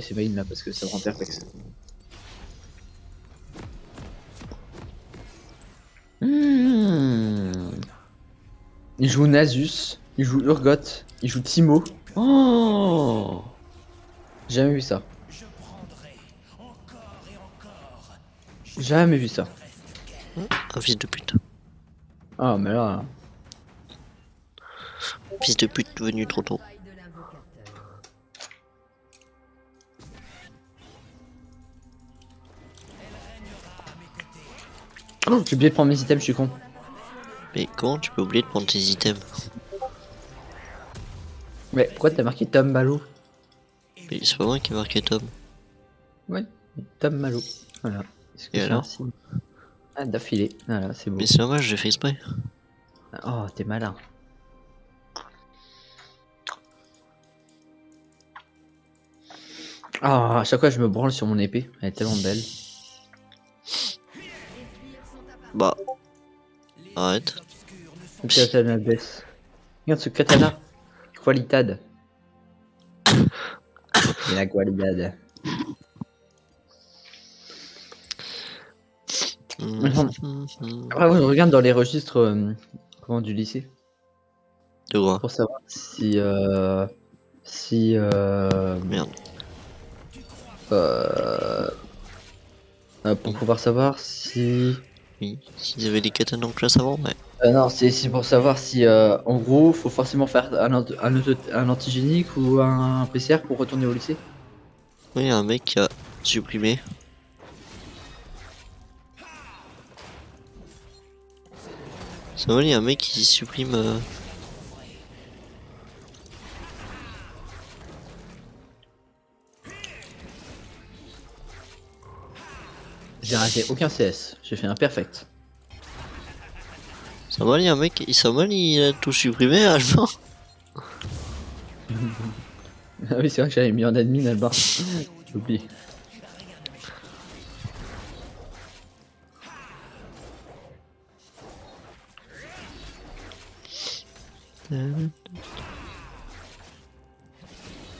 ces mails là parce que ça me rend perplexe. Il joue Nasus, il joue Urgot, il joue Timo. Oh, jamais vu ça. Jamais vu ça. Un fils de pute. Ah mais là. Fils de pute venu trop tôt. Oh, j'ai oublié de prendre mes items, je suis con. Mais comment tu peux oublier de prendre tes items? Mais pourquoi t'as marqué Tom Malo? Mais c'est pas moi qui ai marqué Tom. Ouais, Tom Malo. Voilà. Est-ce que Et c'est alors un signe? Ah, d'affilée. Voilà, c'est beau. Mais c'est dommage, j'ai fait exprès. Oh, t'es malin. Ah, à chaque fois je me branle sur mon épée. Elle est tellement belle. Bah. Arrête. Katana baisse. Regarde ce katana. Qualitad. Et la qualidad. Ah ouais, regarde dans les registres comment, du lycée. De quoi? Pour savoir si Merde. pour pouvoir savoir si Oui, s'ils avaient des katanas en classe avant, ouais. non, c'est pour savoir si en gros faut forcément faire un antigénique ou un PCR pour retourner au lycée. Oui, y a un mec qui a supprimé. Ça va, il y a un mec qui supprime. J'ai raté aucun CS, j'ai fait un perfect. Ça va, il y a un mec, il a tout supprimé à Alban. Ah oui, c'est vrai que j'avais mis en admin Alba. J'ai oublié.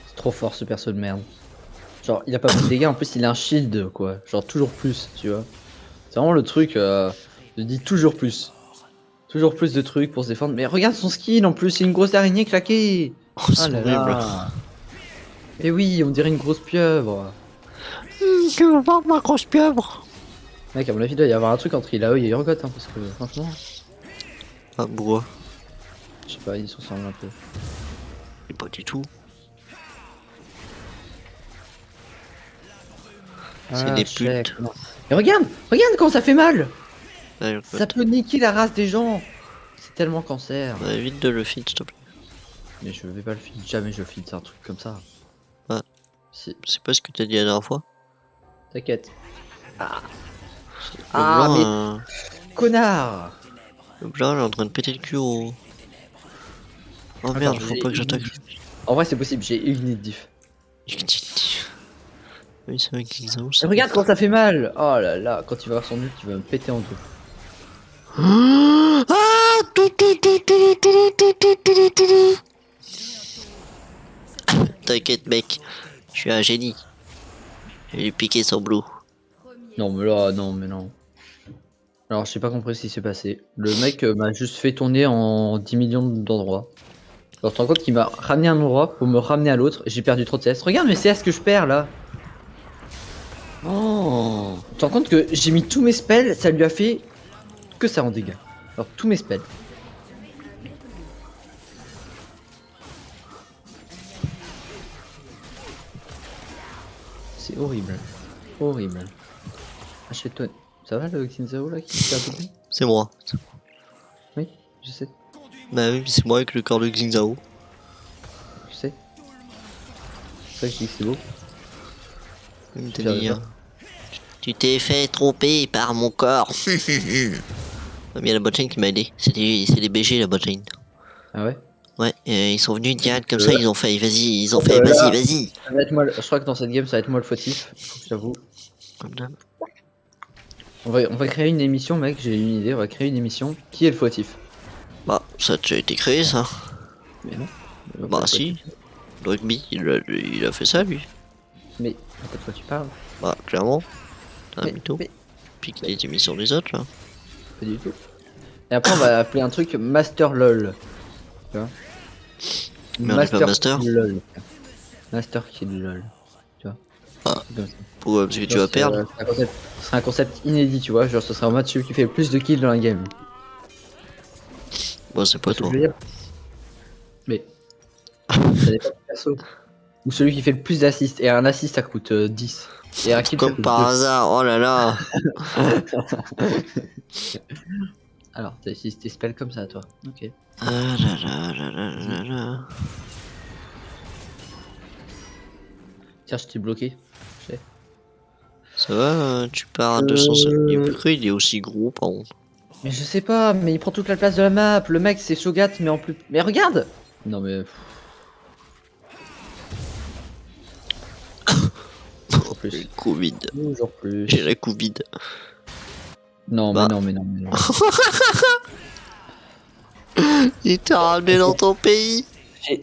C'est trop fort ce perso de merde. Genre, il a pas beaucoup de dégâts, en plus il a un shield quoi. Genre, toujours plus, tu vois. C'est vraiment le truc, je dis toujours plus. Toujours plus de trucs pour se défendre. Mais regarde son skin en plus, c'est une grosse araignée claquée. Oh, Ah c'est là horrible. là. Et oui, on dirait une grosse pieuvre. Tu veux voir ma grosse pieuvre? Mec, à mon avis, il doit y avoir un truc entre Ilaoi et Urgot, hein, parce que franchement, Ah, bois. je sais pas, ils se ressemblent un peu. Et pas du tout. C'est Ah, des check. putes. Mais regarde, regarde comment ça fait mal. Allez, Ça peut niquer la race des gens. C'est tellement cancer. bah, évite de le feed, s'il te plaît. Mais je vais pas le feed, jamais je feed un truc comme ça. Ah. Si, C'est pas ce que t'as dit la dernière fois. t'inquiète. Ah, Le ah blanc, mais connard. le blanc, il est en train de péter le cul au. Oh Attends, merde, faut pas que j'attaque. En vrai, c'est possible, j'ai une diff. Oui, c'est vrai qu'il Mais regarde quand ça fait mal. Oh là là, quand il va avoir son ult, il va me péter en deux. T'inquiète, mec, je suis un génie. J'ai lui piqué son blue. Non mais là, non mais non. Alors, j'ai pas compris ce qui s'est passé. Le mec m'a juste fait tourner en 10 millions d'endroits. Alors, tu te rends compte qu'il m'a ramené à un endroit pour me ramener à l'autre. J'ai perdu trop de CS. Regarde mes CS que je perds là. Oh, tu te rends compte que j'ai mis tous mes spells, ça lui a fait que ça en dégâts. Alors, tous mes spells. C'est horrible. Horrible. Achète-toi. Ça va le Xinzao là qui fait un peu bien? C'est moi. Oui, je sais. Bah oui, c'est moi avec le corps de Xingzao. Je sais. C'est ça que je dis que c'est beau. Il te Fier de dit, toi. tu t'es fait tromper par mon corps. Mais il y a la botlane qui m'a aidé. C'est des BG la botlane. Ah ouais? Ouais, et ils sont venus direct comme ça, ils ont fait, vas-y, ils ont fait, Là, vas-y, vas-y. ça va être moi, je crois que dans cette game, ça va être moi le fautif. J'avoue. Comme d'hab. On va créer une émission, mec. J'ai une idée. On va créer une émission. Qui est le fautif? Bah, ça a déjà été créé, ça. Mais non. On va pas Bah le si, Rugby, il a fait ça, lui. Mais, de quoi tu parles? Bah, clairement. T'as un Mais, mytho. mais, Pique les émissions des autres, là. pas du tout. Et après, on va appeler un truc Master LOL. Tu vois? Mais on est pas master. Kill LOL. Master Kill LOL. Tu vois? Ah. C'est comme ça. Pourquoi? Parce que tu Genre, vas perdre. ce serait un concept inédit, tu vois. Genre, ce serait en mode celui qui fait le plus de kills dans la game. Bon, c'est Tu pas vois ce que toi. je veux dire? Mais, ça dépend du perso. Ou celui qui fait le plus d'assists. Et un assist, ça coûte 10. Et un kill, ça Comme coûte par 2. hasard, oh là là. Alors, t'as utilisé tes spells comme ça, toi. Ok. Ah là là là là là là. Tiens, je t'ai bloqué. Je sais. Ça va, tu pars à 205. Pourquoi il est aussi gros, par contre? Mais je sais pas, mais il prend toute la place de la map. Le mec, c'est Shogat, mais en plus. Mais regarde! Non, mais. Toujours plus. Covid. Toujours plus. J'ai la Covid. Non, Bah. mais non, mais non, mais non. Il t'a ramené dans ton pays.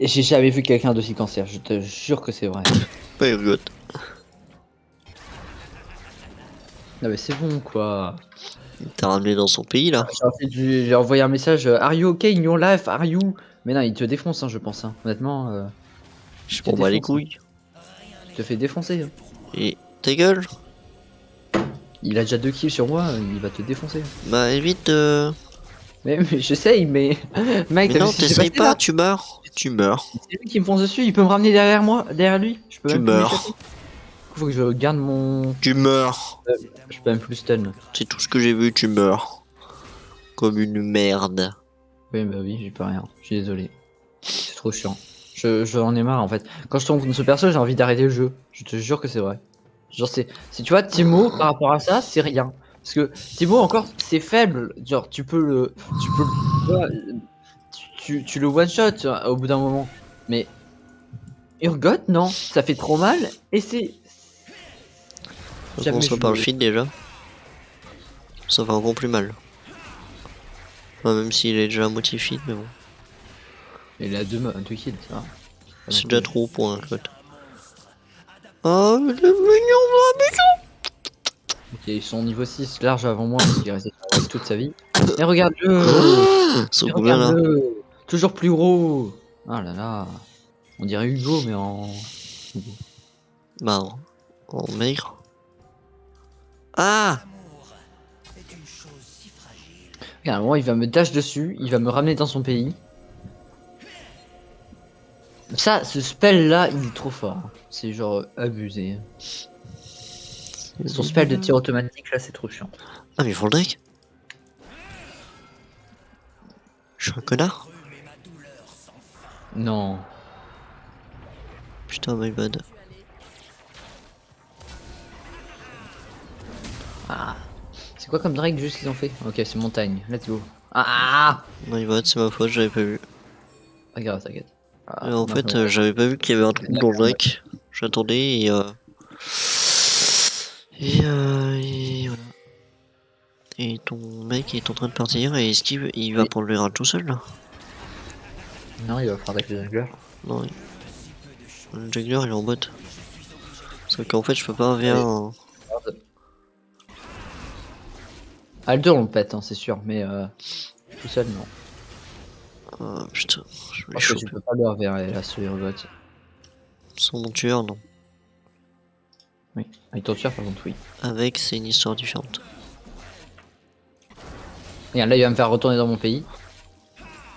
J'ai jamais vu quelqu'un d'aussi cancer, je te jure que c'est vrai. Pas rigole. Non, mais c'est bon, quoi. Il t'a ramené dans son pays, là. J'ai envoyé un message. Are you okay in your life? Are you? Mais non, il te défonce, hein, je pense. Hein. Honnêtement, Je te m'en bats les défonce, hein. couilles. Il te fait défoncer. Hein. Et ta gueule. Il a déjà 2 kills sur moi, il va te défoncer. Bah, évite de. Mais j'essaye, mais. Mec, Mais t'as vu non, ce qui s'est t'essayes passé pas, là? tu meurs. Tu meurs. C'est lui qui me fonce dessus, il peut me ramener derrière moi, derrière lui. Je peux Tu même plus meurs. m'échapper. Faut que je garde mon. Tu meurs. Je peux même plus stun. C'est tout ce que j'ai vu, tu meurs. Comme une merde. Oui, bah oui, j'y peux rien. Je suis désolé. C'est trop chiant. J'en ai marre en fait. Quand je tombe contre ce perso, j'ai envie d'arrêter le jeu. Je te jure que c'est vrai. Genre, si tu vois, Timo, par rapport à ça, c'est rien. Parce que Timo, encore, c'est faible. Genre, tu peux le. Tu vois, tu le one-shot au bout d'un moment. Mais. Urgot, non. Ça fait trop mal. Et c'est. On Jamais commence je par le le- feed déjà. Ça va encore plus mal. Enfin, même s'il est déjà à moitié feed, mais bon. Il a deux kills, ça va. C'est déjà trop pour un code. Oh, mais le mignon, Ok, ils sont niveau 6 large avant moi parce qu'il restait sur Rex toute sa vie. Mais regarde-le. Ils sont Mais combien là? regarde-le. Toujours plus gros. Ah là là. On dirait Hugo, mais en. Bah, en maigre. Ah! Regarde, moi, il va me dash dessus, il va me ramener dans son pays. Ça, ce spell là, il est trop fort. Hein. C'est genre abusé. Son spell de tir automatique là, c'est trop chiant. Ah, mais ils font le deck? Je suis un connard? Non. Putain, my bad. Ah. C'est quoi comme Drake juste qu'ils ont fait? Ok, c'est montagne. Let's go. Ah. My bad, c'est ma faute, j'avais pas vu. Pas grave, t'inquiète. Ah, Et en non, fait, non. j'avais pas vu qu'il y avait un trou dans le deck. J'attendais et voilà. Et ton mec est en train de partir et esquive, il va Oui. prendre le rad tout seul là? Non, il va faire avec le jungler. Non, le jungler il est en bot. Parce qu'en fait, je peux pas venir. Ah, le 2 on le pète, hein, c'est sûr, mais tout seul, non. Ah putain, je vais Parce que tu choper. peux pas le reverrer là sur Urgot. Sans mon tueur, non. Oui. Avec ton tueur, par contre, oui. Avec, c'est une histoire différente. Regarde, là, il va me faire retourner dans mon pays.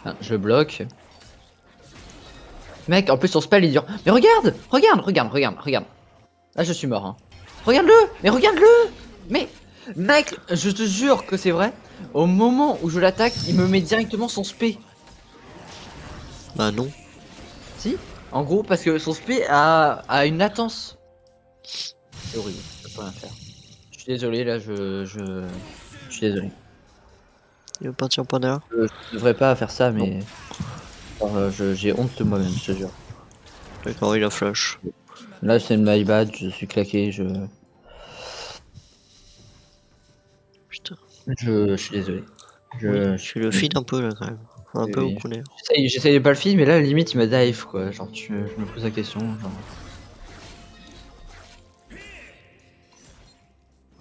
Ah, je bloque. Mec, en plus, son spell, il dure. Mais regarde! Regarde, regarde, regarde, regarde. Là, je suis mort. Hein. Regarde-le! Mais regarde-le! Mais, mec, je te jure que c'est vrai. Au moment où je l'attaque, il me met directement son spé. Bah non. Si? En gros, parce que son spé a une latence. C'est horrible, je peux pas rien faire. Je suis désolé, là, je suis désolé. Il va partir par derrière. Je devrais pas faire ça, mais. Alors, j'ai honte de moi-même, je te jure. D'accord, il a flash. Là, c'est my bad, je suis claqué, Putain. je suis désolé. Oui, je suis le feed un peu là quand même. Un peu au connaît. J'essaye de pas le feed, mais là, limite, il m'a dive, quoi. Genre, je me pose la question. Genre...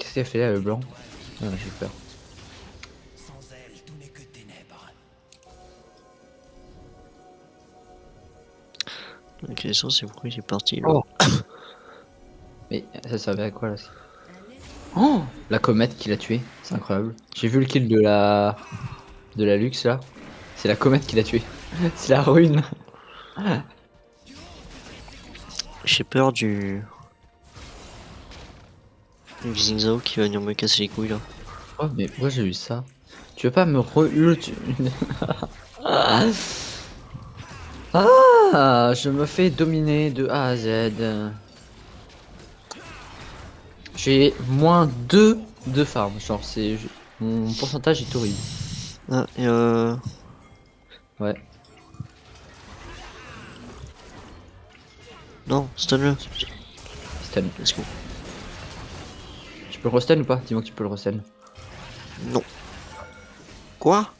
qu'est-ce qu'elle fait là, le blanc? Ah, j'ai peur. La question c'est pourquoi il est parti là. Oh. Mais ça servait à quoi là? Oh, la comète qui l'a tué, c'est incroyable. J'ai vu le kill de la Lux là. C'est la comète qui l'a tué. C'est la ruine. J'ai peur du Xingzao qui va venir me casser les couilles là. Oh mais pourquoi j'ai eu ça? Tu veux pas me re-ult une... Ah, je me fais dominer de A à Z. J'ai moins 2 de farm, genre c'est... Mon pourcentage est horrible. Ah et Ouais. non, stun-le. Stun. Let's go. Tu peux le restun ou pas? Dis-moi que tu peux le restun. Non. Quoi?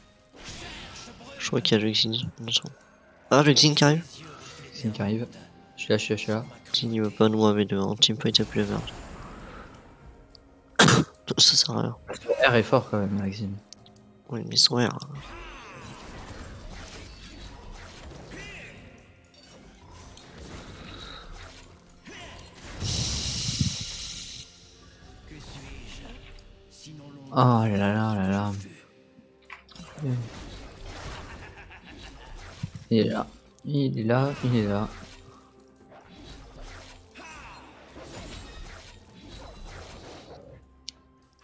Je crois qu'il y a le Xing. Ah le Xing qui arrive. C'est une qui arrive. Je suis là, je suis là, je suis là. Xing il veut pas nous avec en teamfight il a plus la merde. Ça sert à rien. Son R est fort quand même, Maxime. Oui mais son R. Oh là là là là. Il est là. Il est là, il est là.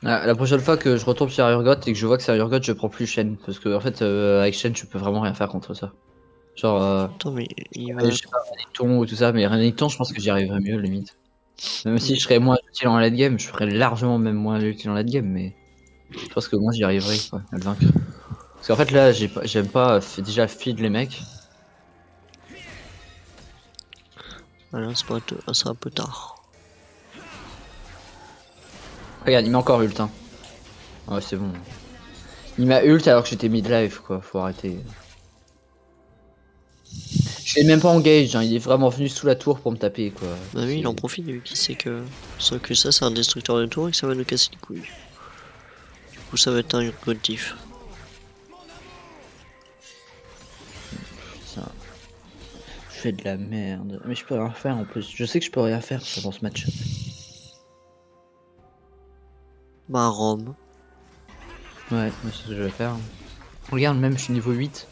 Ah, la prochaine fois que je retombe sur Urgot et que je vois que c'est Urgot, je prends plus Shen. Parce que en fait, avec Shen, je peux vraiment rien faire contre ça. Genre, Attends mais il va. je sais pas, Renekton ou tout ça, mais Renekton, je pense que j'y arriverais mieux, limite. Même si je serais moins utile en late game, je serais largement même moins utile en late game, mais je pense que moi j'y arriverai, quoi, à le vaincre. Parce qu'en fait, là, j'aime pas déjà feed les mecs. Voilà, c'est un peu tard. Regarde, il m'a encore ult, hein. Ouais, c'est bon. Il m'a ult alors que j'étais mid-life, quoi, faut arrêter. Je l'ai même pas engage, hein. Il est vraiment venu sous la tour pour me taper, quoi. Bah oui, il en profite vu qu'il sait que. Sauf que ça, c'est un destructeur de tour et que ça va nous casser les couilles. Du coup, ça va être un Urgot diff. Putain. Je fais de la merde. Mais je peux rien faire en plus. Je sais que je peux rien faire dans ce match. Bah, Rome. Ouais, c'est ce que je vais faire. Regarde, même je suis niveau 8.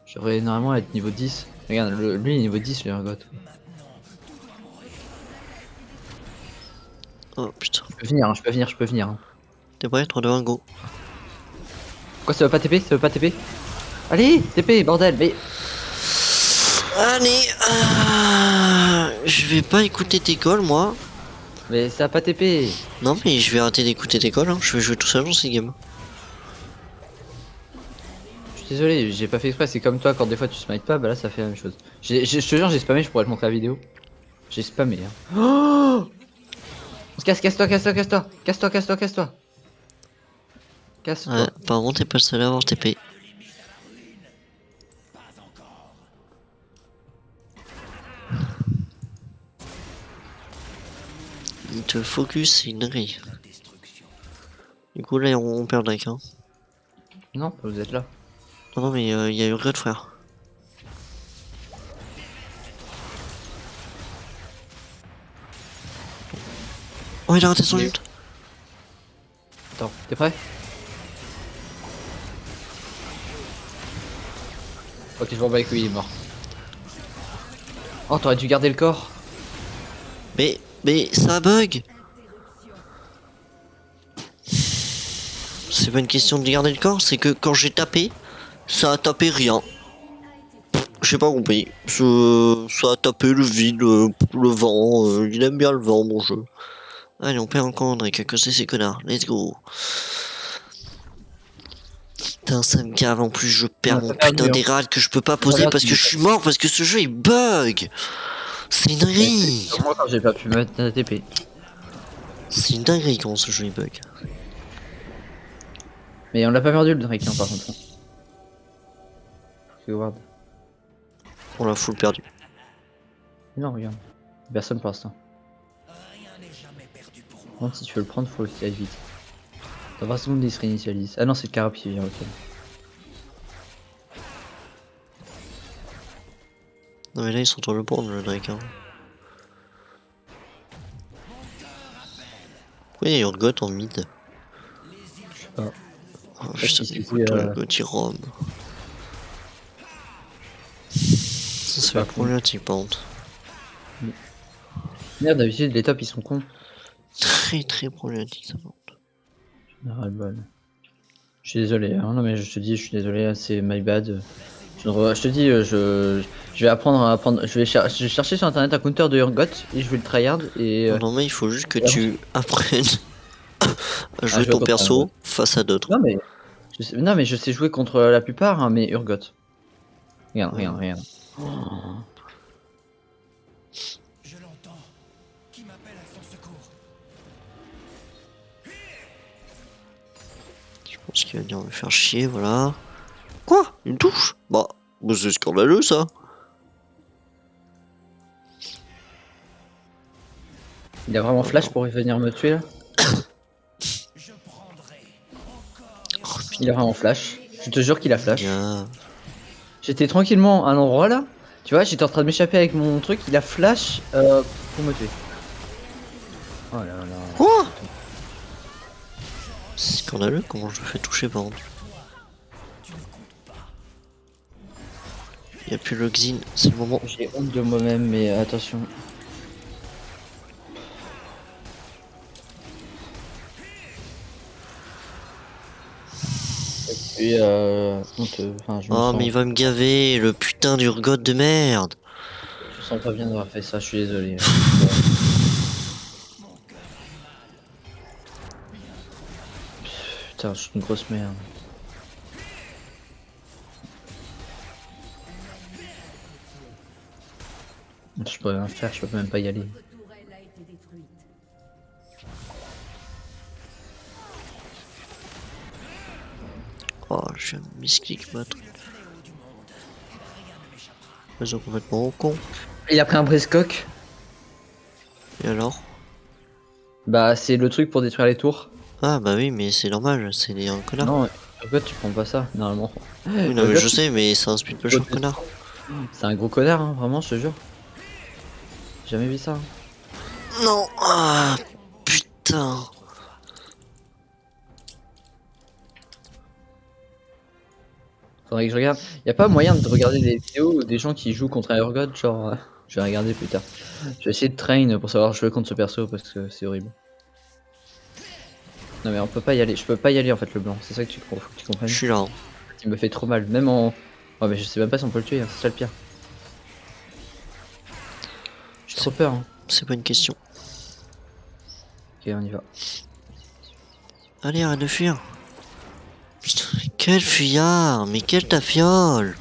J'aurais normalement être niveau 10. Regarde, lui il est niveau 10, le Urgot. Oh putain. Je peux venir, hein, je peux venir, je peux venir. Hein. T'es prêt? 3, 2, 1, go. Quoi, ça veut pas TP? Ça veut pas TP? Allez, TP, bordel, mais... Allez, je vais pas écouter tes calls, moi. Mais ça a pas TP. Non, mais je vais arrêter d'écouter tes calls, hein. Je vais jouer tout seul dans ces games. Je suis désolé, j'ai pas fait exprès, c'est comme toi quand des fois tu smites pas, bah là ça fait la même chose. Je te jure, j'ai spammé, je pourrais te montrer la vidéo. J'ai spammé, hein. Oh, on se casse, casse-toi, casse-toi, casse-toi. Casse-toi, casse-toi, casse-toi. Casse-toi. Ouais, par contre, t'es pas le seul à avoir TP. Il te focus, c'est une dinguerie. Du coup, là, on perd Drake, hein. Non, vous êtes là. Non, non, mais il y a Urgot, frère. Oh, il a raté son Mais- ult. Attends, t'es prêt? Ok, je m'en bats les couilles, il est mort. Oh, t'aurais dû garder le corps. Mais ça bug. C'est pas une question de garder le corps, c'est que quand j'ai tapé, ça a tapé rien. J'ai pas compris. Ça a tapé le vide, le vent. Il aime bien le vent, mon jeu. Allez, on perd encore Drake à cause de ces connards. Let's go. Putain, ça me gave. En plus, je perds On a mon pas perdu, putain hein. d'érade que je peux pas poser Regarde, parce que je suis mort, parce que ce jeu il bug. C'est une dinguerie. Moi quand j'ai pas pu mettre la TP. C'est une dinguerie comment ce jeu il bug. Mais on l'a pas perdu le Drake, hein, par contre. Regarde. On l'a full perdu. Non, regarde. Personne pour l'instant. Par contre, si tu veux le prendre, faut qu'il aille vite. Dans 20 secondes, il se réinitialise. Ah non, c'est le Carap qui vient, ok. Non mais là ils sont en train de le prendre le Drake hein. Pourquoi il y a Urgot en mid? Je sais pas. Oh, Je sais putain, pas si écoute c'est, Urgot il roam. Ça pas va être fou. problématique par contre. Merde, d'habitude, les tops ils sont cons. Très problématique ça par contre. Ah, bon. Je suis désolé, hein. Non mais je te dis, je suis désolé, c'est my bad. Je te dis, je vais apprendre à apprendre. Je vais chercher sur internet un counter de Urgot et je vais le tryhard et. Non mais il faut juste que et après- tu apprennes à jouer je vais ton contre un Urgot. perso face à d'autres. Non mais je sais jouer contre la plupart, hein, mais Urgot. Regarde, regarde, regarde. Oh. Je l'entends. Qui m'appelle à son secours? Je pense qu'il va venir me faire chier, voilà. Quoi? Une touche? Bah c'est scandaleux ça. Il a vraiment flash pour venir me tuer là? Je prendrai Il a vraiment flash. Je te jure qu'il a flash. Gars. J'étais tranquillement à un endroit là. Tu vois, j'étais en train de m'échapper avec mon truc. Il a flash pour me tuer. Oh là là. Quoi? C'est scandaleux comment je me fais toucher par contre. Il n'y a plus le Xin, c'est le moment. J'ai honte de moi-même, mais attention. Et honteux. Enfin, je me Oh sens, mais il va me gaver, le putain d'Urgot de merde. je me sens pas bien d'avoir fait ça. Je suis désolé. Putain, je suis une grosse merde. Je peux rien faire, je peux même pas y aller. Oh, je misclick ma truc. Ils sont complètement au con. Il a pris un briscock. Et alors? Bah, c'est le truc pour détruire les tours. Ah bah oui, mais c'est normal, c'est un connard. Non, Urgot, tu prends pas ça, normalement. Oui, non mais Urgot, je sais, mais c'est un speed pusher connard. c'est un gros connard, hein, vraiment, je te jure. J'ai jamais vu ça. Hein. Non, ah putain. Faudrait que je regarde. Y a pas moyen de regarder des vidéos des gens qui jouent contre un Urgot, genre. Je vais regarder plus tard. Je vais essayer de train pour savoir jouer contre ce perso parce que c'est horrible. Non mais on peut pas y aller, je peux pas y aller en fait le blanc, c'est ça que faut que tu Je comprennes. suis là. Hein. Il me fait trop mal, même en. Ouais mais je sais même pas si on peut le tuer, hein. C'est ça le pire. J'ai trop peur. Hein. C'est pas une question. Ok, on y va. Allez, arrête de fuir. Putain, quel fuyard, mais quelle tafiole.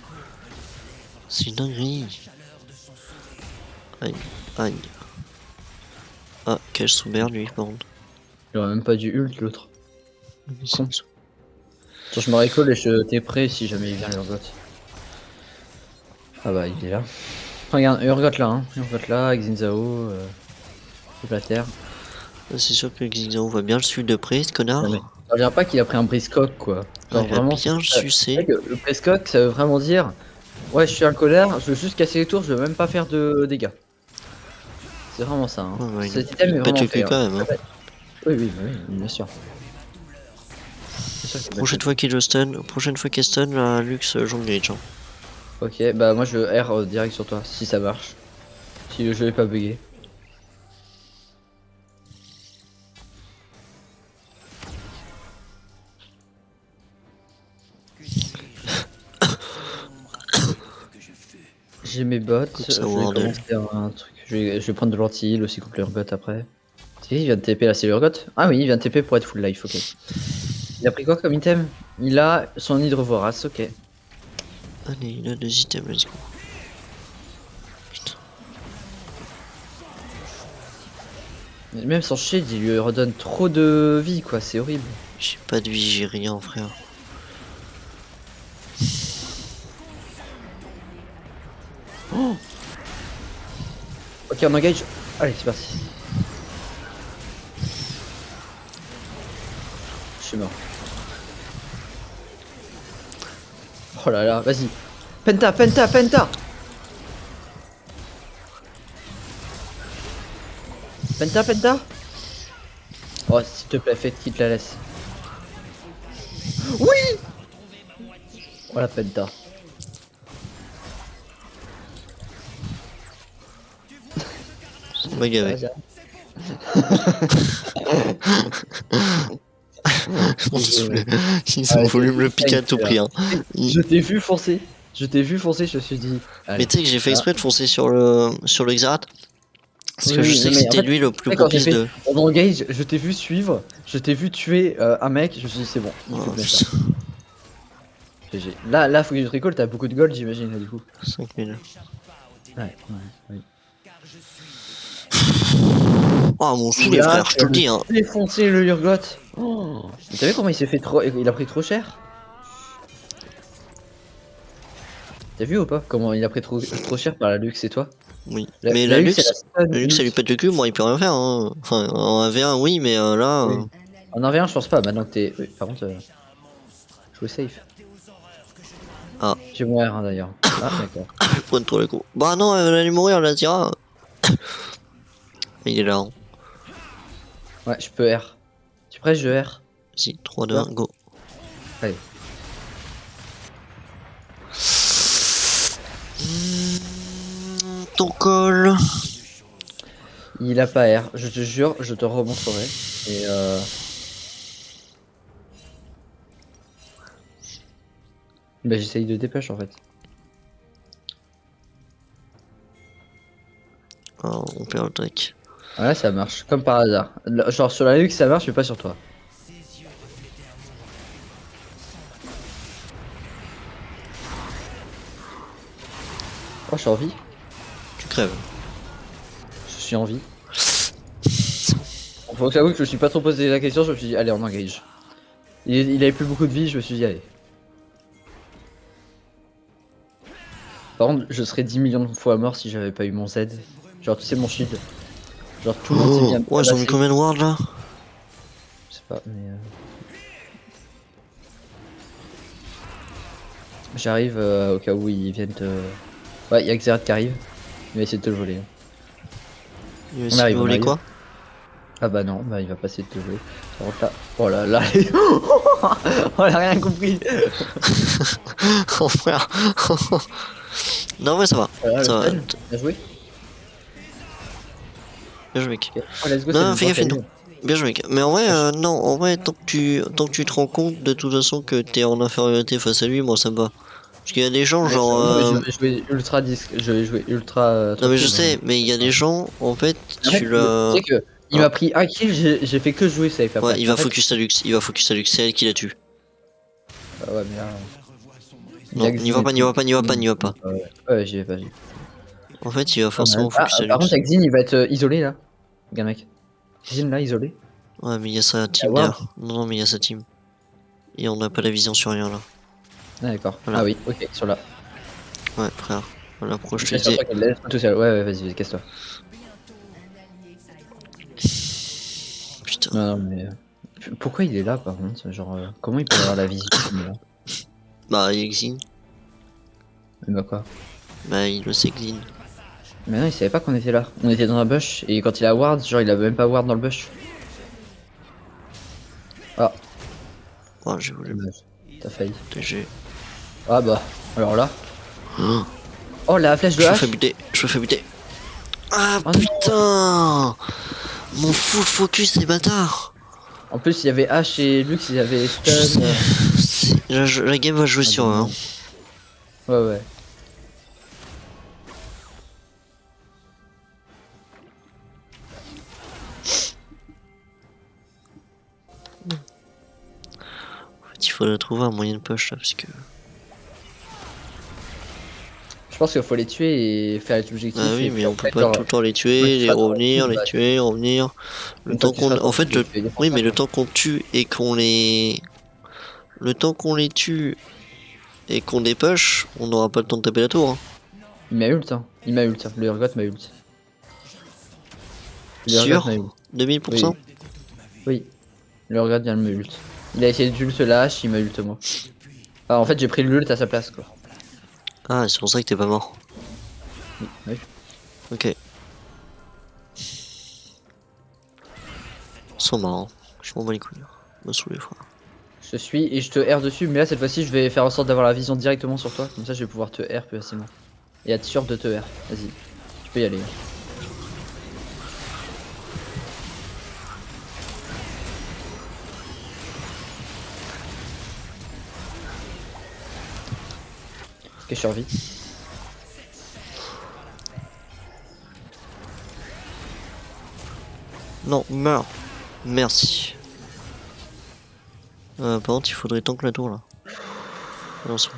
C'est une dinguerie. Aïe, aïe. Ah, quel sous-merde lui, par contre. Il aurait même pas dû ult l'autre. C'est Con. Attends, je me récolle et je t'es prêt si jamais il vient l'Urgot. Ah bah il est là. Regarde, Urgot là, hein. Urgot là, Xinzao, Plater. C'est sûr que Xingzao va bien le suivre de près, ce connard. Non mais, ça veut dire pas qu'il a pris un briscock quoi. Genre il va vraiment. bien le sucer. Le briscock ça veut vraiment dire. Ouais, je suis un connard, je veux juste casser les tours, je veux même pas faire de dégâts. C'est vraiment ça. Hein. Ouais, Cet item est pas vraiment de fait. cul quand même. Hein. Oui, bien sûr. Prochaine fois qu'il stun, la Lux Jungle Glitch. Hein. Ok, bah moi je R direct sur toi, si ça marche. Si le jeu est pas bugué. J'ai mes bots, je vais commencer un truc. Je vais prendre de l'anti-heal aussi contre l'Urgot après. Il vient de TP là, c'est l'Urgot? Ah oui, il vient de TP pour être full life, ok. Il a pris quoi comme item? Il a son hydre vorace, ok. Allez, il a 2 items, let's go. Putain. Même son shield, il lui redonne trop de vie, quoi, c'est horrible. J'ai pas de vie, j'ai rien, frère. Oh ok, on engage. Allez, c'est parti. Je suis mort. Oh là là, vas-y. Penta, penta, penta. Penta, penta. Oh, s'il te plaît, fais qu'il te la laisse. Oui. Oh la penta. On va gaver. Ouais, On se saoule. Ils Ah, ont ouais, voulu me le c'est piquer à tout prix. Hein. Je t'ai vu foncer. Je t'ai vu foncer, je me suis dit. Allez. Mais tu sais que j'ai fait Ah. exprès de foncer sur le Xerath. Parce que Oui, je oui, sais non, que mais en c'était fait, lui le plus tu sais, quand j'ai propice fait de. on engage, je t'ai vu suivre, je t'ai vu tuer un mec, je me suis dit c'est bon, il Oh, faut que je mette ça. GG. Là, faut que je te recall, t'as beaucoup de gold, j'imagine, là, du coup. 5000. Ouais, oui. Oh, mon saoulé, Là, frère, je te le dis. Hein. défoncer le Urgot. Oh. Mais t'as vu comment il s'est fait trop. Il a pris trop cher? T'as vu ou pas? Comment il a pris trop cher par la Lux et toi? Oui. La, Mais la la Lux, elle a luxe, stun le luxe, ça lui ult. pète le cul. Moi, il peut rien faire. Hein. Enfin, en 1v1, oui, mais là. Oui. En 1v1, je pense pas, maintenant que t'es. Oui, par contre, jouer safe. Ah, J'ai mourir hein, d'ailleurs. Ah, d'accord. point trop le coup. Bah non, elle allait mourir, la Zira. Il est là. Hein. Ouais, je peux R. Tu es prêt? Je R. Vas-y, 3, 2, 1, go. Allez. Ton col. Il a pas R, je te jure, je te remontrerai. Et bah j'essaye de dépêcher en fait. Oh, on perd le truc. Voilà, ça marche, comme par hasard. Genre sur la Lux ça marche, mais pas sur toi. Oh, je suis en vie. Tu crèves. Je suis en vie. Faut que j'avoue que je me suis pas trop posé la question, je me suis dit, allez, on engage. Il avait plus beaucoup de vie, je me suis dit, allez. Par contre, je serais 10 millions de fois mort si j'avais pas eu mon Z. Genre, tu sais, mon shield. Genre, tout le monde s'est Oh, bien. ouais, ils ont mis combien de wards là? Je sais pas, mais. J'arrive au cas où ils viennent te. Ouais, y'a Xerath qui arrive. Il va essayer de te le voler. Il va On essayer de arrive, on voler arrive. quoi? Ah bah non, bah il va pas essayer de te voler. Par contre là. Oh là là. On a rien compris. Oh frère. Non, mais ça va. Voilà, Ça le va. stun. Bien joué. Bien joué, mec. Ok. Oh, let's go, Non, c'est fais le gaffe, temps Bien joué, mec. Mais en vrai, non, en vrai, tant que tu te rends compte de toute façon que t'es en infériorité face à lui, moi ça me va. Parce qu'il y a des gens, genre. non, mais je vais jouer ultra disque. Je vais jouer ultra. Non, mais je tranquille, hein. sais, mais il y a des gens, en fait, En fait, tu l'as. tu sais que il m'a pris un kill, j'ai fait que jouer safe après. Ouais, il va En fait, focus sa luxe, c'est elle qui la tue. ah ouais, mais là. Non, n'y va pas, n'y va pas, n'y va pas, n'y va pas. Ouais, j'y vais pas. En fait, il va forcément Ah, focus sa par luxe. contre, Xin il va être isolé là. Regarde, mec. Xin là, isolé. Ouais, mais il y a sa team ward. derrière. Non, non, mais il y a sa team. Et on n'a pas la vision sur rien là. Ah, d'accord. Voilà. Ah oui, ok, sur là. Ouais, frère. Voilà pourquoi je te C'est sur disais. toi qu'elle laisse tout seul. Ouais, vas-y, casse-toi. Putain. Non, mais. Pourquoi il est là par contre? Genre, comment il peut avoir la vision comme là? Bah, il y a Xin. Mais bah quoi? Bah, il le sait, Xin. Mais non, il savait pas qu'on était là. On était dans un bush et quand il a ward, genre il a même pas ward dans le bush. Ah, Oh, j'ai voulu dommage. T'as failli. TG. Ah bah, alors là. Oh, Oh, la flèche de je me hache. fais buter, je me fais buter. Ah Oh non. putain. Mon full focus, ces bâtards. En plus, il y avait H et Lux, ils avaient Je stun. sais. La game va jouer sur eux. Hein. Ouais, ouais. En fait, il faudrait trouver un moyen de push là, parce que. Je pense qu'il faut les tuer et faire les objectifs. Ah oui, et mais puis on peut après, pas genre, tout le temps les quand tuer, tu les seras revenir, tranquille, les bah, tuer, revenir. Le quand temps tu seras qu'on. En fait, tranquille, tu les oui, mais le défonces, temps qu'on tue et qu'on les. Le temps qu'on les tue et qu'on les push, on n'aura pas le temps de taper la tour. Hein. il m'a ult, hein. Il m'a ult, hein. Le Urgot m'a ult. Le Urgot Sûr m'a ult. 2000%. Oui. Le Urgot vient de me ult. Il a essayé d'ult lâche, il m'a ult moi. Ah, en fait, j'ai pris l'ult à sa place quoi. Ah, c'est pour ça que t'es pas mort. Oui, ouais. Ok. Ils sont marrants. Je m'en bats les couilles. Me saouler, frère. Je te suis et je te R dessus, mais là cette fois-ci je vais faire en sorte d'avoir la vision directement sur toi, comme ça je vais pouvoir te R plus facilement. Et être sûr de te R, vas-y, tu peux y aller. Ok, je survis. Non, meurs. Merci. Par contre, il faudrait tank la tour là. Attention.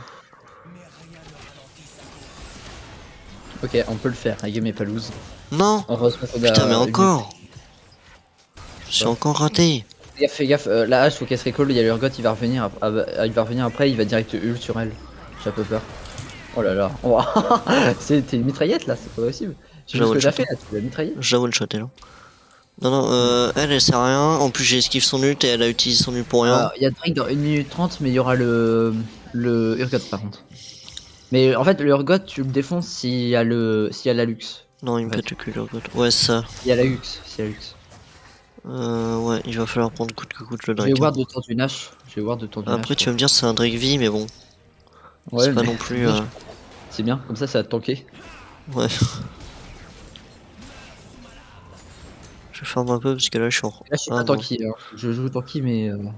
Ok, on peut le faire, la game est pas loose. Non! Heureusement qu'on a Putain, mais une- encore! J'ai encore raté. Fais gaffe, la hache faut qu'elle se recall, il y a l'urgot, il va revenir, il va revenir après, il va direct ult sur elle. J'ai un peu peur. Oh là là, oh. T'es une mitraillette là, c'est pas possible. J'ai vu ce que t'as fait là, tu l'as mitraillé. Je la one-shoté là. Non, non, elle sert à rien. En plus, j'ai esquive son ult et elle a utilisé son ult pour rien. Il y a Drake dans 1 minute 30, mais il y aura le Urgot par contre. Mais en fait, le Urgot, tu le défonces s'il y a la luxe. Non, il me pète le cul, le god. Ouais, ça. Il y a la luxe, s'il y a la luxe. Ouais, il va falloir prendre coûte que coûte le Je vais Drake. voir de temps d'une hache. Je vais voir de temps d'une hache. Après, tu vas me dire, c'est un Drake vie, mais bon. Ouais, C'est pas mais- non plus. C'est bien, comme ça va te tanker. Ouais. Je farm un peu parce que là, je suis en. Là, je suis Ah, pas non. tanky. Hein. Je joue tanky, mais. En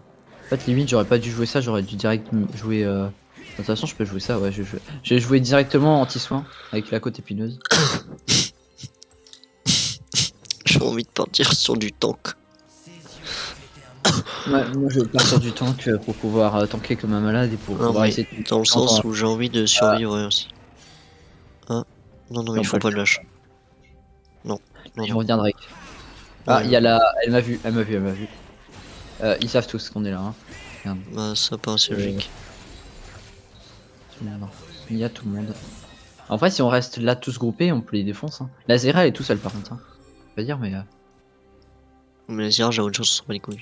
fait, limite, j'aurais pas dû jouer ça, j'aurais dû direct jouer. De toute façon, je peux jouer ça, ouais. Je vais jouer directement anti-soin avec la côte épineuse. J'ai envie de partir sur du tank. Ouais, moi, je pars sur du tank pour pouvoir tanker comme un malade et pour Non, pouvoir mais essayer de. dans le sens où j'ai envie de survivre aussi. Ah, non, non, Non, il faut pas pas de lâche. Non, non, Je non. reviens Drake. Ah, Ouais, il y a la. Elle m'a vu, elle m'a vu, elle m'a vu. Ils savent tous qu'on est là. Hein. Regarde, Bah, ça paraît assez logique. tout le monde. Il y a tout le monde. En vrai, si on reste là tous groupés, on peut les défoncer. Hein. La Zera elle est tout seule par contre. Hein. Pas dire, mais. Mais les j'ai autre chose, on s'en bat les couilles.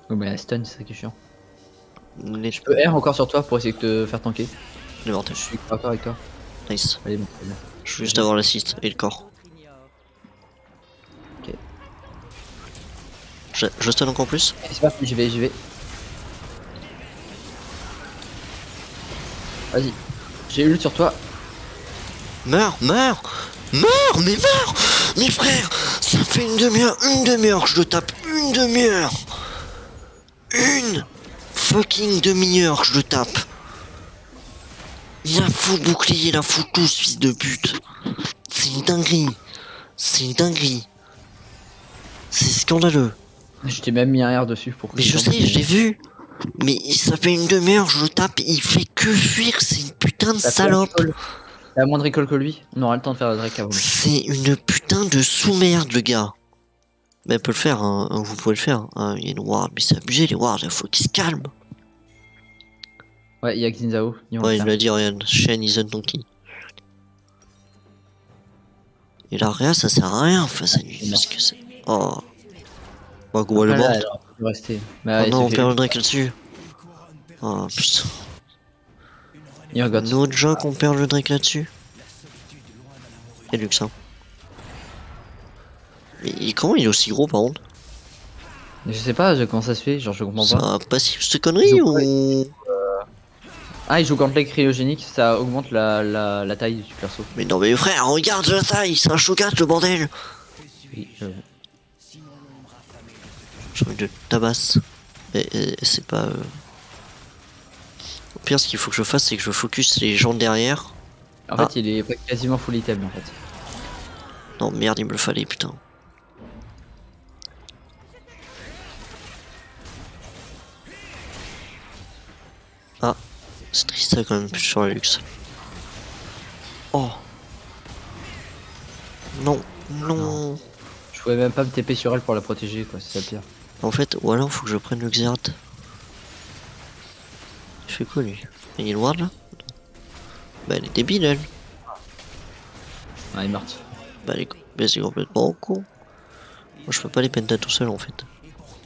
Oh, mais la stun, c'est ça qui est chiant. Les, Je peux R encore sur toi pour essayer de te faire tanker. les mortels. Je suis d'accord avec toi. Nice. Allez, bon, c'est bien. Je veux juste avoir l'assist et le corps. Ok. Je stun encore plus. C'est parti, j'y vais. Vas-y. J'ai ult sur toi. Meurs, meurs, meurs, mais meurs. Mes frères, ça fait une demi-heure que je le tape. Une demi-heure. Une fucking demi-heure que je le tape. Il a fou bouclier, il a fou tous, fils de pute. C'est une dinguerie. C'est une dinguerie. C'est scandaleux. Je t'ai même mis un R dessus pour que Mais je sais, je l'ai vu. Mais ça fait une demi-heure, je le tape, il fait que fuir, c'est une putain de salope. T'as moins de recall que lui. On aura le temps de faire la Drake avant. C'est une putain de sous-merde, le gars. Mais elle peut le faire, hein, vous pouvez le faire. Hein. Il y a une ward, mais c'est abusé, les wards, il faut qu'ils se calment. Ouais, il y a Xinzao. Ouais, il me l'a dit, Ryan. Shen is un donkey. Et la Réa, ça sert à rien face à lui. Parce que c'est. Oh. Bah, go, le mort. Rester. Oh non, on perd le Drake là-dessus. Oh putain. Notre jeu qu'on perd le Drake là-dessus. Et Lux, hein. Mais comment il est aussi gros par contre? Je sais pas comment ça se fait, genre je comprends C'est pas. un passif cette connerie ou. Ah, il joue contre les cryogéniques, ça augmente la taille du perso. Mais non, mais frère, regarde la taille, c'est un chocat le bordel! Oui, J'ai envie de tabasse. Mais c'est pas. Au pire, ce qu'il faut que je fasse, c'est que je focus les gens derrière. En fait, il est quasiment full item en fait. Non, merde, il me le fallait, putain. Ah, c'est triste ça quand même, plus sur la luxe. Oh. Non, non. Je pouvais même pas me TP sur elle pour la protéger, quoi, c'est ça le pire. En fait, ou alors faut que je prenne le Xerath. Il fait quoi lui? Il est noir là? Bah elle est débile elle. Ah, elle est morte. Bah elle est, c'est complètement con. Moi je peux pas les penta tout seul en fait.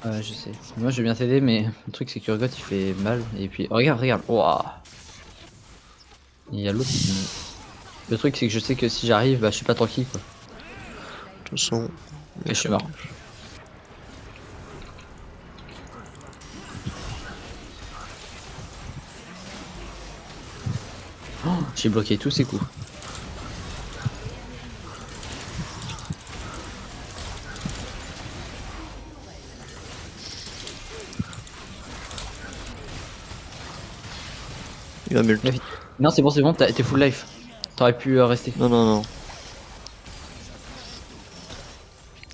Ouais, je sais. Moi, je vais bien t'aider, mais le truc, c'est que Urgot, il fait mal. Et puis, regarde, regarde. Ouah. Il y a l'autre qui... Le truc, c'est que je sais que si j'arrive, bah, je suis pas tranquille, quoi. De toute façon. Et je suis mort. Oh, j'ai bloqué tous ces coups. Il va mult. Non, c'est bon, t'es full life. T'aurais pu rester. Non, non, non.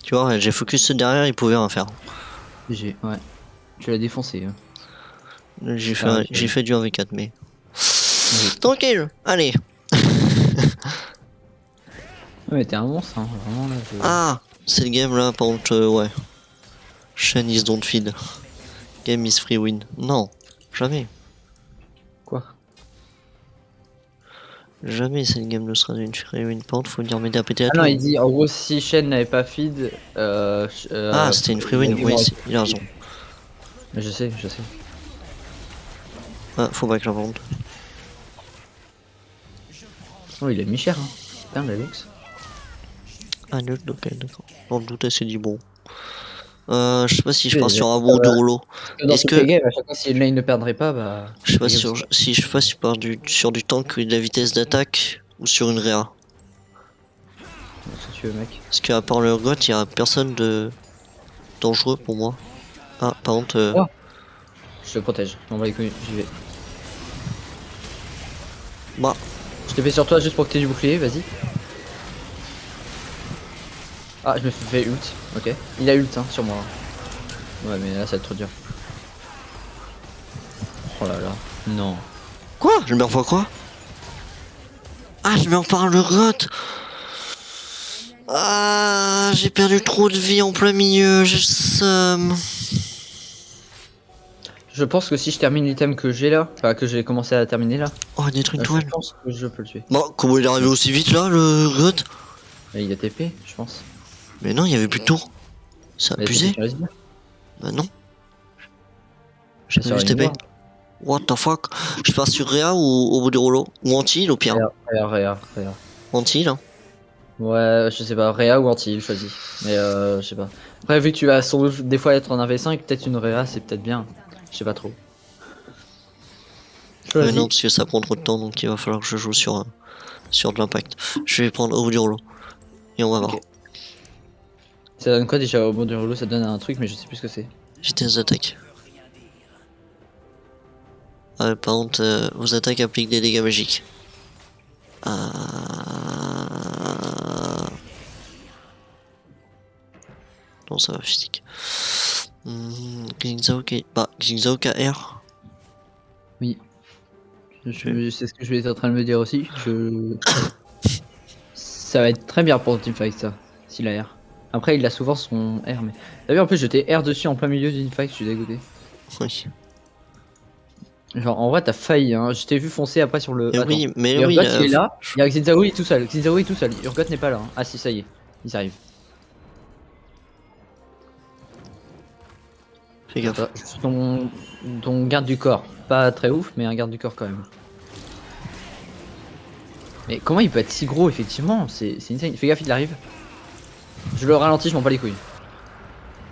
Tu vois, j'ai focus derrière, il pouvait rien faire. GG, ouais. Tu l'as défoncé. Hein. J'ai fait, Ah, j'ai fait du 1v4, mais. Oui. Tranquille, allez. Ouais, mais t'es un monstre, hein. Vraiment là. Ah, cette game là, par contre, ouais. Shen is don't feed. Game is free win. Non, jamais. Quoi? Jamais cette game ne sera une free win. Par contre, faut venir m'aider à péter la Ah non, tour. il dit en gros, si Shen n'avait pas feed. Ah, c'était une free win, la game oui, aurait- il a raison. Mais je sais, je sais. Ah, faut pas que la vende. Oh, il a mis cher, hein. Putain, la luxe. Ah, nul, ok, d'accord. Dans le doute, elle s'est dit bon. Je sais pas si je Oui, pars mais sur un ça bon va. de rouleau. Dans Est-ce toutes que. les games, à chaque fois, si une lane ne perdrait pas, bah. Je sais pas les games, sur, c'est- si je sais pas si je pars sur du tank et de la vitesse d'attaque ou sur une réa. Si tu veux, mec. Parce qu'à part le Urgot, il y a personne de dangereux pour moi. Ah, par contre, Oh. Je te protège. On va les couilles, j'y vais. bah, Je t'ai fait sur toi juste pour que t'aies du bouclier, vas-y. Ah, je me suis fait ult, ok. Il a ult hein, sur moi. Ouais, mais là, ça va être trop dur. Oh là là. Non. quoi? Je meurs fois quoi? Ah, je meurs par le Urgot. Ah, j'ai perdu trop de vie en plein milieu, j'ai le seum. Je pense que si je termine l'item que j'ai là, enfin que j'ai commencé à terminer là, Oh, détruit une je toile. pense que je peux le tuer. Bon, comment il est arrivé aussi vite là, le Urgot? Et il a TP, je pense. Mais non, il y avait plus de tour. C'est Il a TP abusé. sur les îles. Bah non, Sur j'ai juste une TP. noire. What the fuck? Je pars sur Réa ou au bout du rouleau? Ou anti au pire? Réa. Anti là. Ouais, je sais pas, Réa ou anti, choisis. Mais je sais pas. Après, vu que tu vas des fois être en 1v5, peut-être une Réa c'est peut-être bien. Je sais pas trop. Mais Choisis. non, parce que ça prend trop de temps, donc il va falloir que je joue sur de l'impact. Je vais prendre au bout du rouleau. Et on va voir. Ok. Ça donne quoi déjà au bout du rouleau? Ça donne un truc, mais je sais plus ce que c'est. Vitesse d'attaque. Ah, par contre, vos attaques appliquent des dégâts magiques. Non, ça va physique. Xingzao qui... Bah, Xingzao KR. Oui. C'est ce que je vais être en train de me dire aussi. Ça va être très bien pour le teamfight ça, s'il a R. Après, il a souvent son R, mais. T'as vu, en plus, j'étais R dessus en plein milieu d'une fight, je suis dégoûté. Oui. Genre, en vrai, t'as failli, hein. Je t'ai vu foncer après sur le. Et Attends. oui, mais Urgot, oui, il est là. Il y a Xinzao, il est tout seul. Xinzao est tout seul. Urgot n'est pas là. Hein. Ah, si, ça y est. Ils arrivent. fais gaffe. Je suis ton garde du corps. Pas très ouf, mais un garde du corps quand même. Mais comment il peut être si gros, effectivement? C'est insane. Fais gaffe, il arrive. Je le ralentis, je m'en bats les couilles.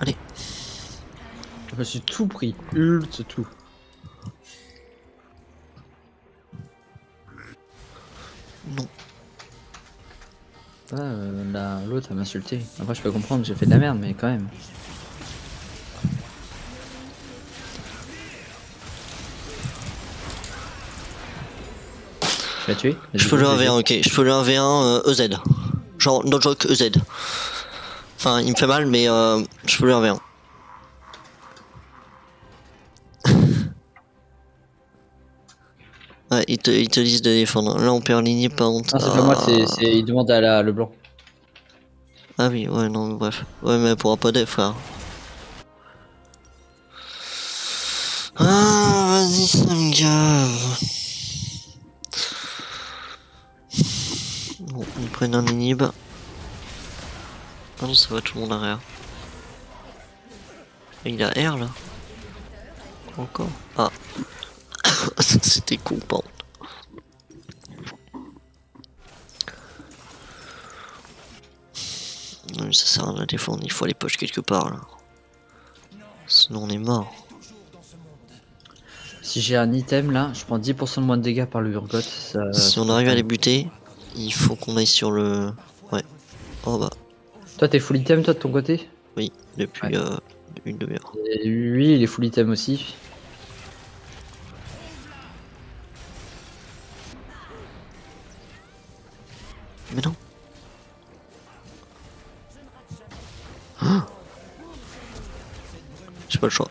Allez. Je me suis tout pris. Ult, tout. Non. Ah, là, l'autre, elle m'a insulté. Après, je peux comprendre que j'ai fait de la merde, mais quand même. Tu l'as tué? Je peux le 1v1, ok. Je peux le 1v1 EZ. Genre, no joke, EZ. Enfin, il me fait mal, mais je peux le 1v1. Ouais, ils te disent de défendre. Là, on perd ligne par contre. Non, c'est pas moi, il demande à le blanc. Ah oui, ouais, non, mais bref. Ouais, mais elle pourra pas def, frère. Ah, vas-y, ça me gave. Bon, ils prennent un inhib. Ah non, ça va, tout le monde arrière. Il a R là. Encore. Ah. Ça c'était con, pardon. Non, mais ça sert à rien de la défendre, il faut aller poche quelque part là. Sinon on est mort. Si j'ai un item là, je prends 10% de moins de dégâts par le Urgot. Si on arrive à les buter, il faut qu'on aille sur le... Ouais. Oh bah, Toi, t'es full item, toi, de ton côté? oui, depuis Ouais. une demi-heure. Et lui, il est full item aussi. Mais non. Ah, j'ai pas le choix.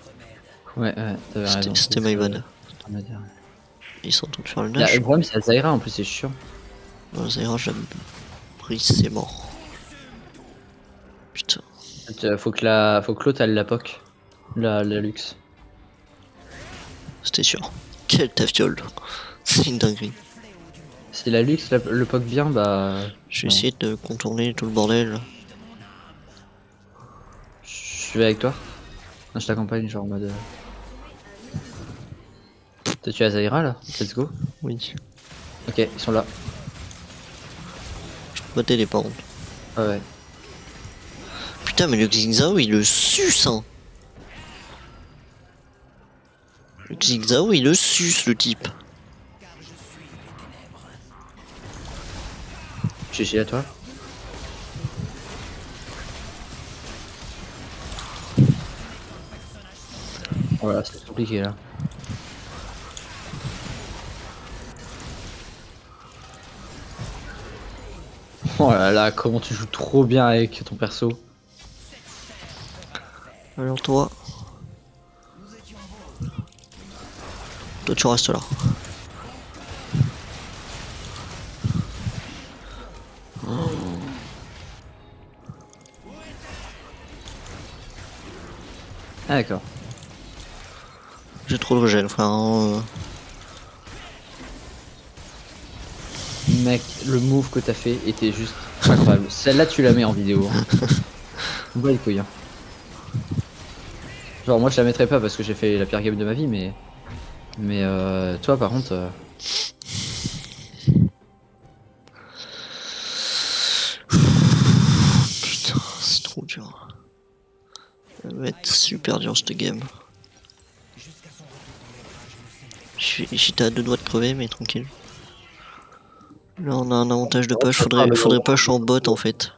Ouais, t'avais raison. C'était my bad. On va dire. Ils sont en train de faire le Là, dash. le problème, c'est la Zyra en plus, c'est chiant. Non, ça ira, je la brise, c'est mort. Putain. Faut que l'autre elle la poke. La luxe. C'était sûr. Quelle tafiole. C'est une dinguerie. Si la luxe le poke bien, bah. Je vais non. essayer de contourner tout le bordel. Je vais avec toi. Non, je t'accompagne, genre en mode. T'as tué la Zyra là? Let's go. Oui. Ok, ils sont là. Je peux pas t'aider par contre. Ah ouais. Putain, mais le Xingzao il le suce, hein. Le Xingzao il le suce, le type. GG à toi. Voilà, c'est compliqué là. Oh là là, comment tu joues trop bien avec ton perso. Alors toi. Toi tu restes là. Ah d'accord. J'ai trop de régène, frère. Hein. Mec, le move que t'as fait était juste incroyable. Celle-là, tu la mets en vidéo. Hein. On va les couilles. Hein. Genre, moi, je la mettrais pas parce que j'ai fait la pire game de ma vie, mais. Mais toi, par contre. Putain, c'est trop dur. Ça va être super dur cette game. J'étais à deux doigts de crever, mais tranquille. Là on a un avantage de push, faudrait push en bot en fait.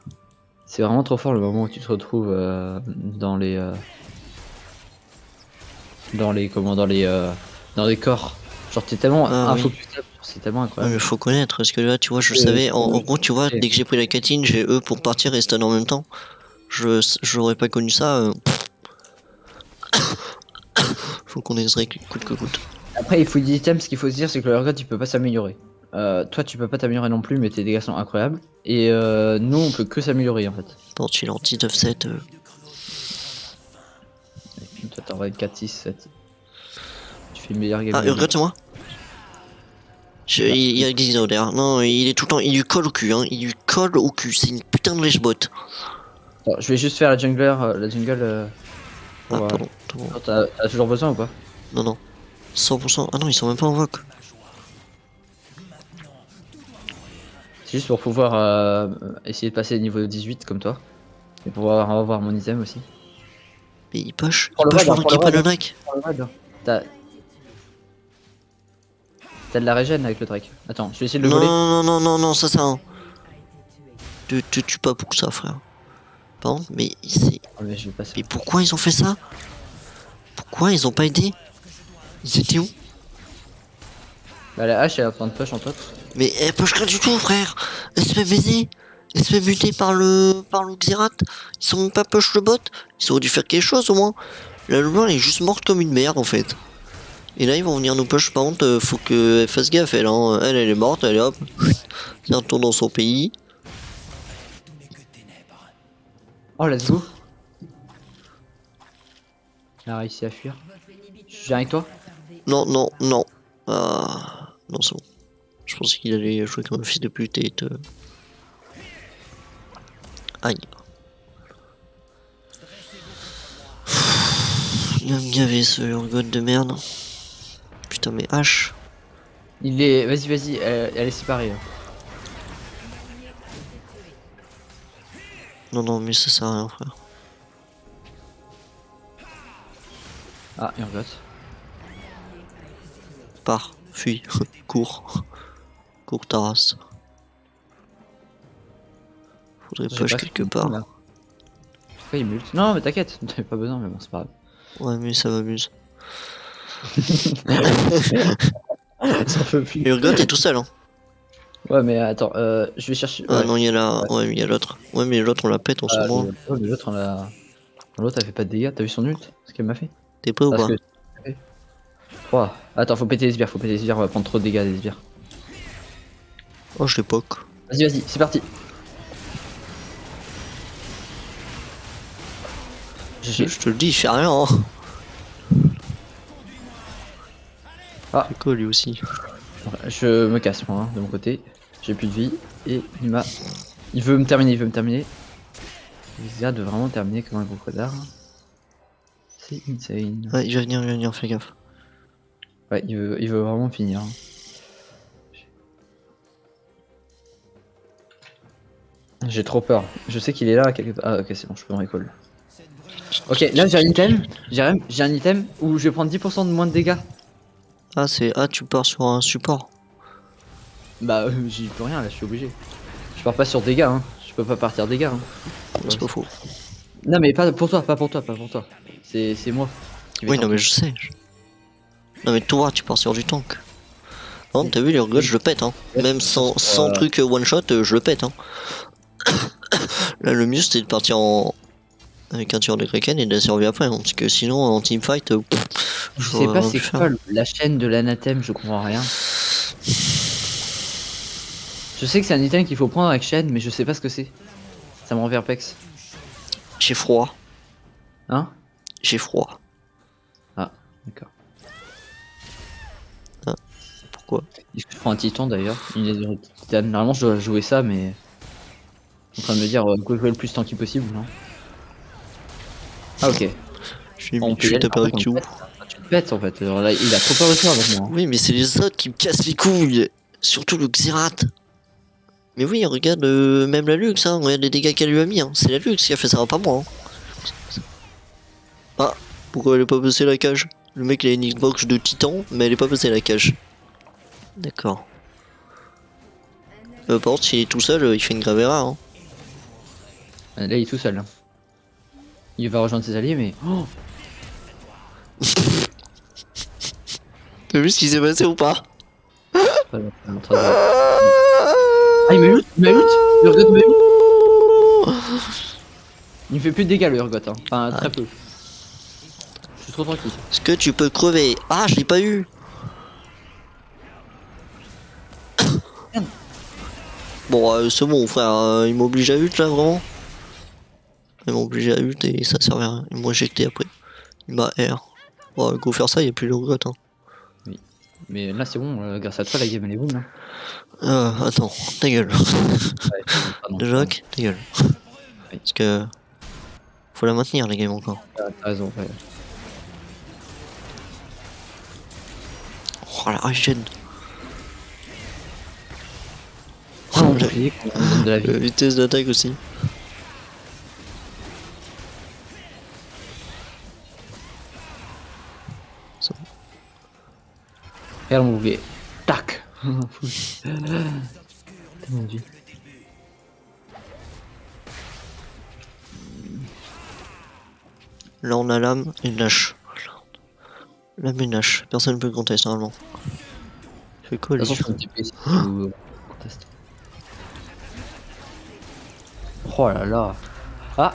C'est vraiment trop fort le moment où tu te retrouves dans les. Dans les corps. Genre, t'es tellement Ah, oui. infocusable, c'est tellement Ouais, incroyable. mais faut connaître, parce que là tu vois, je savais, en gros tu vois, dès que j'ai pris la catine, j'ai eux pour partir et stun en même temps. J'aurais pas connu ça. Faut qu'on ait coûte que coûte. Après, il faut des items, ce qu'il faut se dire, c'est que le Urgot il peut pas s'améliorer. Toi, tu peux pas t'améliorer non plus, mais tes dégâts sont incroyables. Et nous, on peut que s'améliorer en fait. Bon, tu l'as en 19-7. Toi, t'en vas 4, 6, 7. Tu fais une meilleure game. Ah, Urgot, c'est moi. Il y a Xingzao derrière. Non, il est tout le temps. Il lui colle au cul, hein. Il lui colle au cul. C'est une putain de lèche-bot. Bon, je vais juste faire la jungler. La jungle. Ah, Pour, pardon. Tout bon. T'as toujours besoin ou pas? Non, non. 100%. Ah non, ils sont même pas en voc. C'est juste pour pouvoir essayer de passer au niveau 18 comme toi. Et pouvoir avoir mon item aussi. Mais il push. Prends Il le push raid, pendant prends qu'il le prenne le raid. Drake. T'as de la régène avec le Drake. Attends, je vais essayer de le Non, voler. non, non, non, non, ça, ça. Te tue pas pour ça, frère. Par contre, mais c'est. Oh, mais je vais passer. Mais pourquoi ils ont fait ça? Pourquoi ils ont pas aidé? Ils étaient où? Bah, la hache elle est en train de push en top. Mais elle push rien du tout, frère. Elle se fait baiser. Elle se fait buter par le Xerath. Ils sont même pas push le bot. Ils auraient dû faire quelque chose au moins. La Lula elle est juste morte comme une merde en fait. Et là ils vont venir nous push. Par contre, faut qu'elle fasse gaffe. Elle, hein. Elle est morte. Elle est hop. Elle retourne dans son pays. Oh, let's go. Il a réussi à fuir. Je viens avec toi. Non, non, non. Ah, non, c'est bon. Je pensais qu'il allait jouer comme un fils de pute et te. Aïe. Il va me gaver ce Urgot de merde. Putain, mais H. Il est. Vas-y, vas-y, elle est séparée. Là. Non, non, mais ça sert à rien, frère. Ah, Urgot. Pars, fuis, cours. Cours ta race. Faudrait Je sais push pas quelque ce part. là. Pourquoi il mute? Non, mais t'inquiète, t'avais pas besoin, mais bon, c'est pas grave. Ouais, mais ça m'amuse. Ça peut plus. Urgot est tout seul, hein. Ouais, mais attends, je vais chercher. Ah Ouais. non, il y a la. Ouais, mais il y a l'autre. Ouais, mais l'autre on la pète en ce moment. Ouais, mais l'autre, on l'a. L'autre, elle fait pas de dégâts, t'as vu son ult? Ce qu'elle m'a fait? T'es prêt ou Parce pas? que. Oh. Attends, faut péter les sbires, on va prendre trop de dégâts des sbires. Oh, je l'ai poke. Vas-y, vas-y, c'est parti. Je te le dis, il fait rien, hein. Ah. C'est quoi lui aussi? Je me casse moi, hein, de mon côté. J'ai plus de vie. Et il m'a. Il veut me terminer, il veut me terminer. Il a de vraiment terminer comme un gros connard. C'est insane. Ouais, il va venir, fais gaffe. Ouais, il veut vraiment finir. J'ai trop peur. Je sais qu'il est là quelque part. Ah, ok, c'est bon, je peux me recall. Ok, là j'ai un item. J'ai un item où je vais prendre 10% de moins de dégâts. Ah, c'est. Ah, tu pars sur un support. Bah, j'y peux rien là, je suis obligé. Je pars pas sur dégâts, hein. Je peux pas partir dégâts. Hein. C'est pas faux. Non, mais pas pour toi, pas pour toi, pas pour toi. C'est moi. qui vais Oui, non, tanker. mais je sais. Non, mais toi, tu pars sur du tank. Non, t'as vu, les Urgot, je le pète, hein. Même sans truc one shot, je le pète, hein. Là, le mieux c'était de partir en. Avec un tir de Kraken et de la survie après, hein, parce que sinon en teamfight, Je sais pas c'est quoi la chaîne de l'anathème, je comprends rien. Je sais que c'est un item qu'il faut prendre avec chaîne, mais je sais pas ce que c'est. Ça me rend verpex. J'ai froid, Hein? j'ai froid. Ah, d'accord. Pourquoi? Est-ce que je prends un titan d'ailleurs? Une des titane. Normalement je dois jouer ça, mais. Je suis en train de me dire quoi jouer le plus tanky possible, non? Ah ok. Je suis On peut y aller, tapé en avec fait, Q. tu me pètes en fait. Alors là, il a trop peur de toi avec moi. Oui, mais c'est les autres qui me cassent les couilles. Surtout le Xerath. Mais oui, regarde, même la Lux, hein, regarde les dégâts qu'elle lui a mis. Hein. C'est la Lux qui a fait ça, pas moi. Hein. Ah, pourquoi elle est pas passée la cage? Le mec il a une Xbox de titan, mais elle est pas passée la cage. D'accord. Par contre, s'il est tout seul, il fait une grave erreur. Hein. Là il est tout seul. Hein. Il va rejoindre ses alliés, mais. Oh, T'as vu ce qui s'est passé ou pas? pas là, il est en train de- Ah il m'a ult, il Urgot m'a ult. Il me fait plus de dégâts le Urgot, hein. Enfin très peu. Je suis trop tranquille. Est-ce que tu peux crever? Ah, je l'ai pas eu. Bon, c'est bon, frère. Il m'oblige à ult là, vraiment. Il m'a obligé à ult et ça servait à rien. Il m'a éjecté après. Il m'a R. Bon, go faire ça, il n'y a plus le regret. Hein. Mais là c'est bon, grâce à toi la game elle est boum. Hein. Attends, ta gueule. Ouais, pardon. Jacques, ta gueule. Parce que. Faut la maintenir, la game encore. T'as raison, ouais. Oh la régène. Ah, on bouclier qu'on donne de la vie. Vitesse d'attaque aussi. Regarde mon bouclier. Tac. Tellement de vie. Là, on a l'âme et une lâche. L'âme et une lâche. Personne ne peut contester normalement. C'est quoi De les toute façon, je peux me TP si tu veux contester. Oh là là. Ah.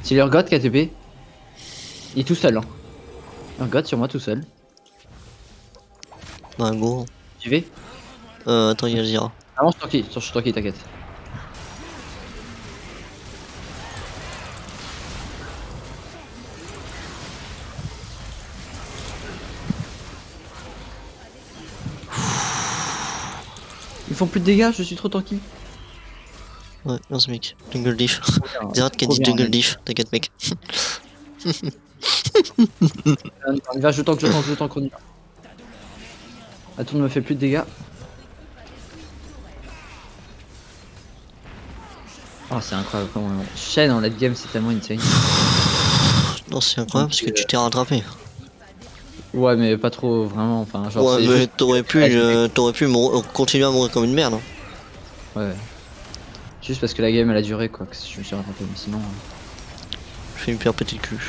C'est l'Urgot qui a TP. Il est tout seul. Hein. Urgot sur moi tout seul. Bah, go. Tu vais? Attends, il y a le Zira. Ah non, je suis tranquille, t'inquiète. Ils font plus de dégâts, je suis trop tranquille. Ouais, merci mec. Jungle diff. Trop bien, Xerath qui a trop dit bien, jungle mec. diff. T'inquiète mec. On y va, je tank qu'on y va. La tour ne me fait plus de dégâts. Oh, c'est incroyable comment Shen en late game, c'est tellement insane. Non, c'est incroyable parce que tu t'es rattrapé. Ouais, mais pas trop vraiment. Enfin, genre, Ouais, c'est mais juste. t'aurais pu continuer à mourir comme une merde. Hein. Ouais. Juste parce que la game elle a duré quoi. Que je me suis rattrapé, mais sinon. Je fais une pierre petite cul.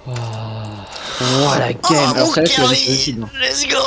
Oh, la game! Alors, celle-là, tu l'as mis sur le feed, non? Let's go.